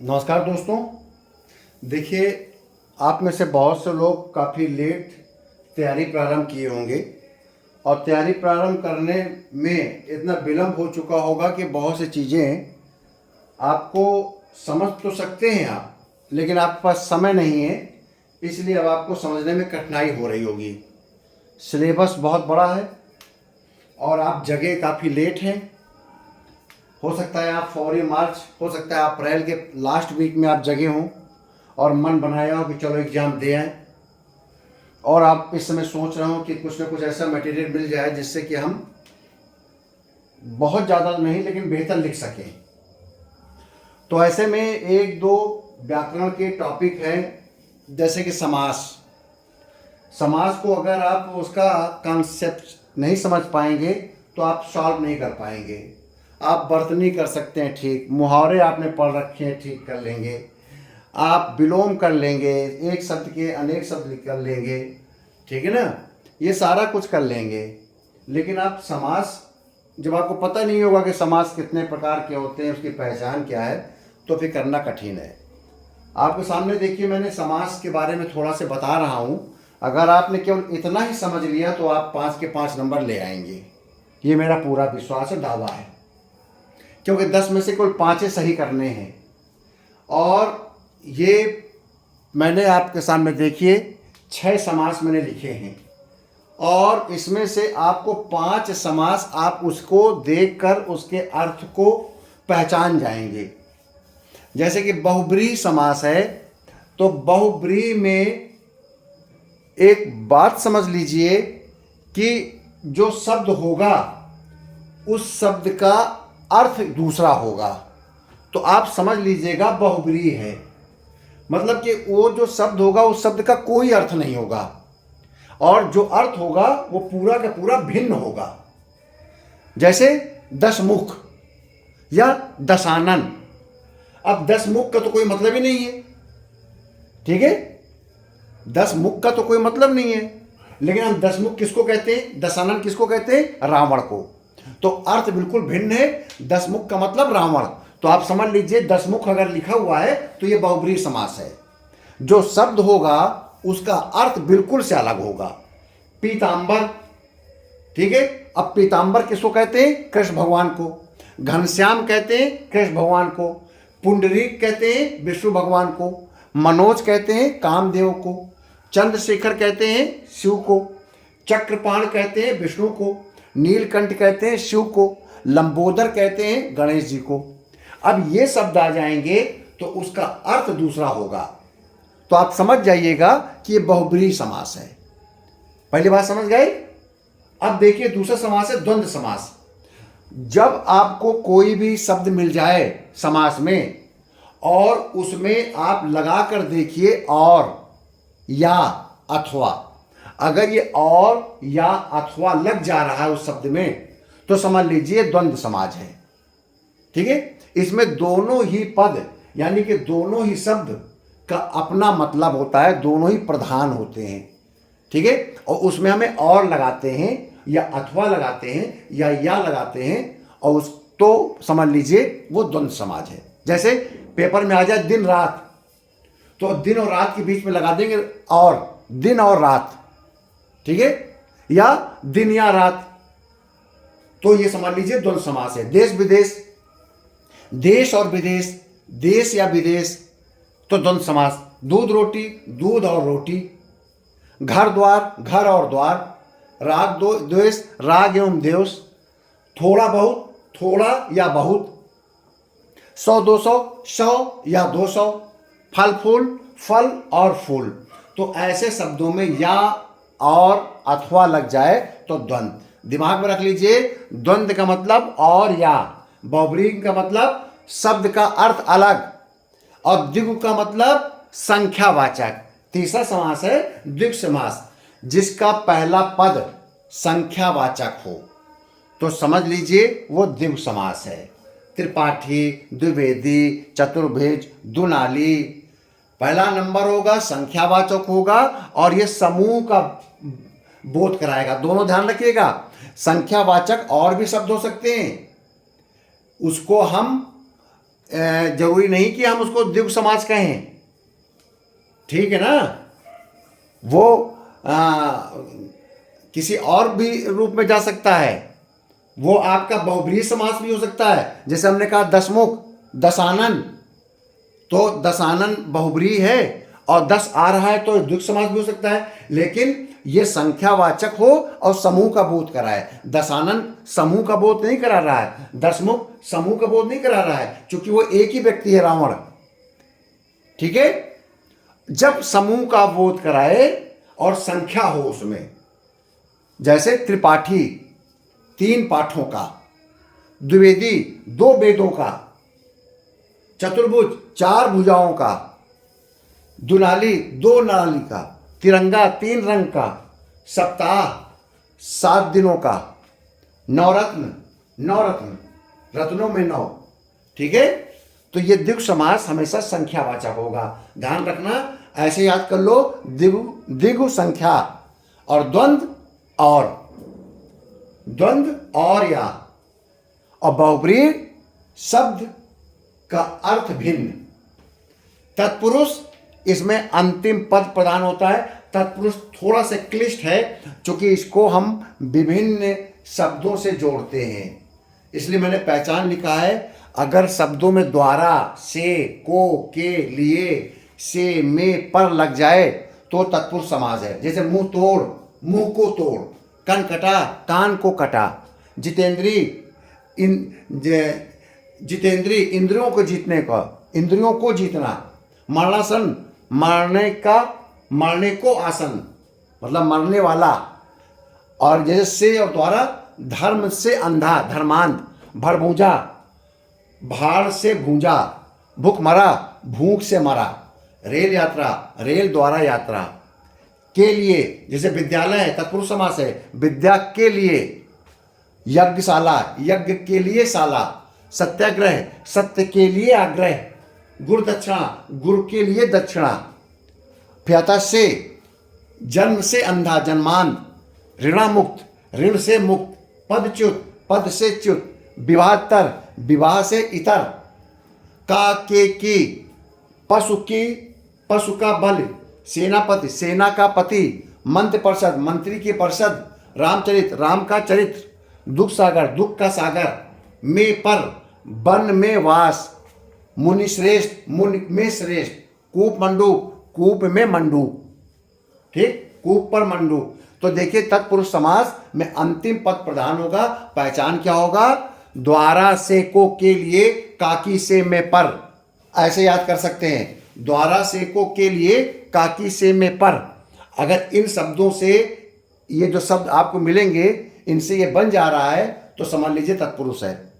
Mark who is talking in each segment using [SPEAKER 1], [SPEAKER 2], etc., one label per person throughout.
[SPEAKER 1] नमस्कार दोस्तों। देखिए, आप में से बहुत से लोग काफ़ी लेट तैयारी प्रारंभ किए होंगे और तैयारी प्रारंभ करने में इतना विलम्ब हो चुका होगा कि बहुत सी चीज़ें आपको समझ तो सकते हैं आप, लेकिन आपके पास समय नहीं है, इसलिए अब आपको समझने में कठिनाई हो रही होगी। सिलेबस बहुत बड़ा है और आप जगह काफ़ी लेट हैं। हो सकता है आप फरवरी मार्च, हो सकता है आप अप्रैल के लास्ट वीक में आप जगे हों और मन बनाया हो कि चलो एग्ज़ाम दे आएँ, और आप इस समय सोच रहे हो कि कुछ ना कुछ ऐसा मटेरियल मिल जाए जिससे कि हम बहुत ज़्यादा नहीं लेकिन बेहतर लिख सकें। तो ऐसे में एक दो व्याकरण के टॉपिक हैं, जैसे कि समास। समास को अगर आप उसका कॉन्सेप्ट नहीं समझ पाएंगे तो आप सॉल्व नहीं कर पाएंगे। आप वर्तनी कर सकते हैं, ठीक, मुहावरे आपने पढ़ रखे हैं, ठीक कर लेंगे। आप विलोम कर लेंगे, एक शब्द के अनेक शब्द कर लेंगे, ठीक है ना, ये सारा कुछ कर लेंगे। लेकिन आप समास, जब आपको पता नहीं होगा कि समास कितने प्रकार के होते हैं, उसकी पहचान क्या है, तो फिर करना कठिन है। आपके सामने देखिए, मैंने समास के बारे में थोड़ा सा बता रहा हूँ। अगर आपने केवल इतना ही समझ लिया तो आप 5 के 5 नंबर ले आएंगे, ये मेरा पूरा विश्वास है, दावा है, क्योंकि 10 में से केवल 5 सही करने हैं। और ये मैंने आपके सामने देखिए 6 समास मैंने लिखे हैं, और इसमें से आपको 5 समास आप उसको देखकर उसके अर्थ को पहचान जाएंगे। जैसे कि बहुब्रीहि समास है, तो बहुब्रीहि में एक बात समझ लीजिए कि जो शब्द होगा उस शब्द का अर्थ दूसरा होगा, तो आप समझ लीजिएगा बहुब्रीहि है। मतलब कि वो जो शब्द होगा उस शब्द का कोई अर्थ नहीं होगा, और जो अर्थ होगा वो पूरा का पूरा भिन्न होगा। जैसे दशमुख या दशानन। अब 10 मुख का तो कोई मतलब ही नहीं है, ठीक है, 10 मुख का तो कोई मतलब नहीं है, लेकिन हम 10 मुख किसको कहते हैं, दशानन किसको कहते हैं, रावण को। तो अर्थ बिल्कुल भिन्न है। 10 मुख का मतलब रावण, तो आप समझ लीजिए 10 मुख अगर लिखा हुआ है तो ये बहुब्रीहि समास है। जो शब्द होगा उसका अर्थ बिल्कुल से अलग होगा। पीतांबर, ठीक है, अब पीतांबर किसको कहते हैं, कृष्ण भगवान को। घनश्याम कहते हैं कृष्ण भगवान को। पुंडरीक कहते हैं विष्णु भगवान को। मनोज कहते हैं कामदेव को। चंद्रशेखर कहते हैं शिव को। चक्रपाण कहते हैं विष्णु को। नीलकंठ कहते हैं शिव को। लंबोदर कहते हैं गणेश जी को। अब ये शब्द आ जाएंगे तो उसका अर्थ दूसरा होगा, तो आप समझ जाइएगा कि ये बहुब्रीहि समास है। पहली बात समझ गए। अब देखिए दूसरा समास है द्वंद्व समास। जब आपको कोई भी शब्द मिल जाए समास में और उसमें आप लगा कर देखिए और या अथवा, अगर ये और या अथवा लग जा रहा है उस शब्द में तो समझ लीजिए द्वंद्व समास है, ठीक है। इसमें दोनों ही पद यानी कि दोनों ही शब्द का अपना मतलब होता है, दोनों ही प्रधान होते हैं, ठीक है। और उसमें हमें और लगाते हैं या अथवा लगाते हैं या लगाते हैं, और उस तो समझ लीजिए वो द्वंद्व समास है। जैसे पेपर में आ जाए दिन रात, तो दिन और रात के बीच में लगा देंगे और दिन और रात, ठीक है, या दिन या रात, तो ये समझ लीजिए द्वंद्व समास है। देश विदेश, देश और विदेश, देश या विदेश, तो द्वंद्व समास। दूध रोटी, दूध और रोटी। घर द्वार, घर और द्वार। राग द्वेष, राग एवं द्वेष। थोड़ा बहुत, थोड़ा या बहुत। 100 200, 100 या 200। फल फूल, फल और फूल। तो ऐसे शब्दों में या और अथवा लग जाए तो द्वंद्व। दिमाग में रख लीजिए, द्वंद्व का मतलब और या, बहुब्रीहि का मतलब शब्द का अर्थ अलग, और द्विगु का मतलब संख्यावाचक। तीसरा समास है द्विगु समास, जिसका पहला पद संख्यावाचक हो, तो समझ लीजिए वो द्विगु समास है। त्रिपाठी, द्विवेदी, चतुर्भुज, दुनाली। पहला नंबर होगा, संख्यावाचक होगा, और ये समूह का बोध कराएगा। दोनों ध्यान रखिएगा, संख्यावाचक और भी शब्द हो सकते हैं, उसको हम जरूरी नहीं कि हम उसको द्विगु समास कहें, ठीक है ना। वो किसी और भी रूप में जा सकता है, वो आपका बहुब्रीहि समास भी हो सकता है। जैसे हमने कहा दशमुख, दशानन, तो दशानन बहुब्रीहि है और 10 आ रहा है तो द्विगु समास भी हो सकता है, लेकिन ये संख्यावाचक हो और समूह का बोध कराए। दशानन समूह का बोध नहीं करा रहा है, दशमुख समूह का बोध नहीं करा रहा है, क्योंकि वो एक ही व्यक्ति है, रावण, ठीक है। जब समूह का बोध कराए और संख्या हो उसमें, जैसे त्रिपाठी 3 पाठों का, द्विवेदी 2 वेदों का, चतुर्भुज 4 भुजाओं का, दुनाली 2 नाली का, तिरंगा 3 रंग का, सप्ताह 7 दिनों का, नवरत्न 9 रत्न, रत्नों में 9, ठीक है। तो ये द्विगु समास हमेशा संख्यावाचक होगा, ध्यान रखना। ऐसे याद कर लो, द्विगु संख्या और द्वंद्व और या, और बहुब्रीहि शब्द का अर्थ भिन्न। तत्पुरुष इसमें अंतिम पद प्रदान होता है। तत्पुरुष थोड़ा सा क्लिष्ट है, क्योंकि इसको हम विभिन्न शब्दों से जोड़ते हैं, इसलिए मैंने पहचान लिखा है। अगर शब्दों में द्वारा, से, को, के, लिए, से, में, पर लग जाए तो तत्पुरुष समास है। जैसे मुंह तोड़, मुंह को तोड़, कन कटा, कान को कटा, जितेंद्री जितेंद्री इंद्रियों को जीतने का, इंद्रियों को जीतना, मरणासन मरने को आसन, मतलब मरने वाला। और जैसे से और द्वारा, धर्म से अंधा, धर्मांध, भरभूजा, भाड़ से भूंजा, भूख मरा, भूख से मरा, रेल यात्रा, रेल द्वारा यात्रा, के लिए, जैसे विद्यालय है तत्पुरुष समास है, विद्या के लिए, यज्ञशाला, यज्ञ के लिए शाला, सत्याग्रह, सत्य के लिए आग्रह, गुरु दक्षिणा, गुरु के लिए दक्षिणा, फ्याता से, जन्म से अंधा, जन्मांध, ऋणामुक्त, ऋण से मुक्त, पदच्युत, पद से च्युत, विवाहतर, विवाह से इतर, का के की, पशु की, पशु का बल, सेनापति, सेना का पति, मंत्री परिषद, मंत्री की परिषद, रामचरित, राम का चरित्र, दुख सागर, दुख का सागर, में पर, वन में वास, मुनि श्रेष्ठ, मुनि में श्रेष्ठ, कूप मंडूक, कूप में मंडूक, ठीक, कूप पर मंडूक। तो देखिए तत्पुरुष समास में अंतिम पद प्रधान होगा। पहचान क्या होगा? द्वारा से को के लिए, काकी से में पर, ऐसे याद कर सकते हैं। द्वारा से को के लिए, काकी से में पर। अगर इन शब्दों से ये जो शब्द आपको मिलेंगे इनसे ये बन जा रहा है तो समझ लीजिए तत्पुरुष है।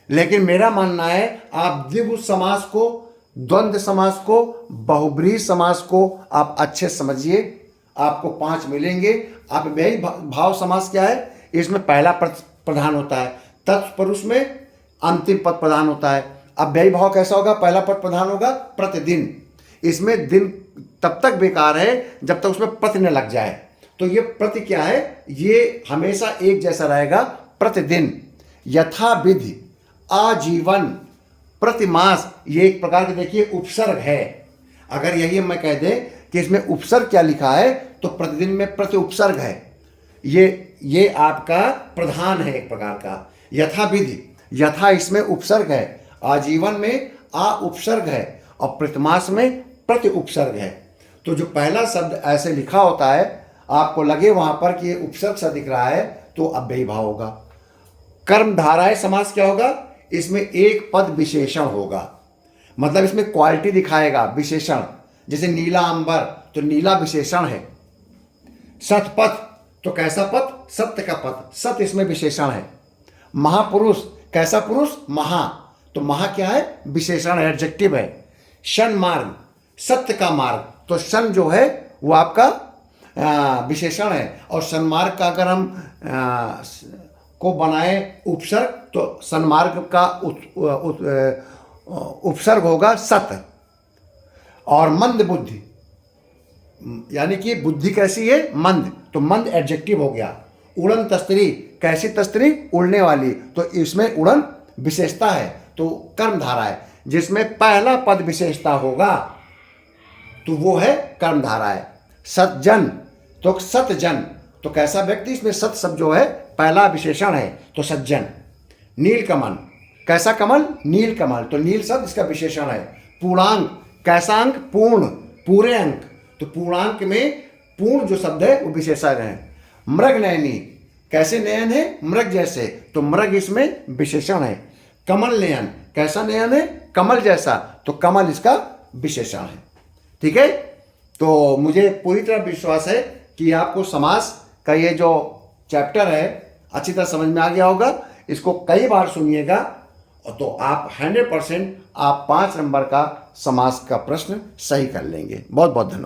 [SPEAKER 1] लेकिन मेरा मानना है आप द्विगु समास को, द्वंद्व समास को, बहुब्रीहि समास को आप अच्छे समझिए। आपको 5 मिलेंगे। आप व्ययी भाव समास क्या है? इसमें पहला पद प्रधान होता है, तत्पुरुष में अंतिम पद प्रधान होता है। अब व्ययी भाव कैसा होगा? पहला पद प्रधान होगा प्रतिदिन। इसमें दिन तब तक बेकार है जब तक उसमें प्रति न लग जाए। तो ये प्रति क्या है? ये हमेशा एक जैसा रहेगा, प्रतिदिन, यथाविधि, आजीवन, प्रतिमास। ये एक प्रकार के देखिए उपसर्ग है। अगर यही मैं कह दें कि इसमें उपसर्ग क्या लिखा है तो प्रतिदिन में प्रति उपसर्ग है। ये आपका प्रधान है एक प्रकार का। यथाविधि, यथा इसमें उपसर्ग है, आजीवन में आ उपसर्ग है और प्रतिमास में प्रति उपसर्ग है। तो जो पहला शब्द ऐसे लिखा होता है आपको लगे वहां पर कि ये उपसर्ग सा दिख रहा है तो अव्ययी भाव होगा। कर्मधारय समास क्या होगा? इसमें एक पद विशेषण होगा, मतलब इसमें क्वालिटी दिखाएगा, विशेषण। जैसे नीला अंबर तो नीला विशेषण है। सतपथ तो कैसा पथ? सत्य का पथ, सत्य इसमें विशेषण है। महापुरुष कैसा पुरुष? महा, तो महा क्या है? विशेषण है, एडजेक्टिव है। शन मार्ग, सत्य का मार्ग, तो शन जो है वो आपका विशेषण है। और सन्मार्ग का अगर हम को बनाए उपसर्ग तो सन्मार्ग का उपसर्ग होगा सत। और मंद बुद्धि, यानी कि बुद्धि कैसी है? मंद, तो मंद एडजेक्टिव हो गया। उड़न तस्त्री, कैसी तस्त्री? उड़ने वाली, तो इसमें उड़न विशेषता है तो कर्मधारा है। जिसमें पहला पद विशेषता होगा तो वो है कर्मधारय। सज्जन तो सतजन, तो कैसा व्यक्ति, इसमें सत शब्द जो है पहला विशेषण है तो सज्जन। नीलकमल, कैसा कमल, नील कमल, तो नील शब्द इसका विशेषण है। पूर्णांक, कैसा अंक, पूर्ण, पूरे अंक, तो पूर्णांक में पूर्ण जो शब्द है वो विशेषण है। मृग नयनी, कैसे नयन है, मृग जैसे, तो मृग इसमें विशेषण है। कमल नयन, कैसा नयन है, कमल जैसा, तो कमल इसका विशेषण है। ठीक है, तो मुझे पूरी तरह विश्वास है कि आपको समास का ये जो चैप्टर है अच्छी तरह समझ में आ गया होगा। इसको कई बार सुनिएगा तो आप 100% आप 5 नंबर का समास का प्रश्न सही कर लेंगे। बहुत बहुत धन्यवाद।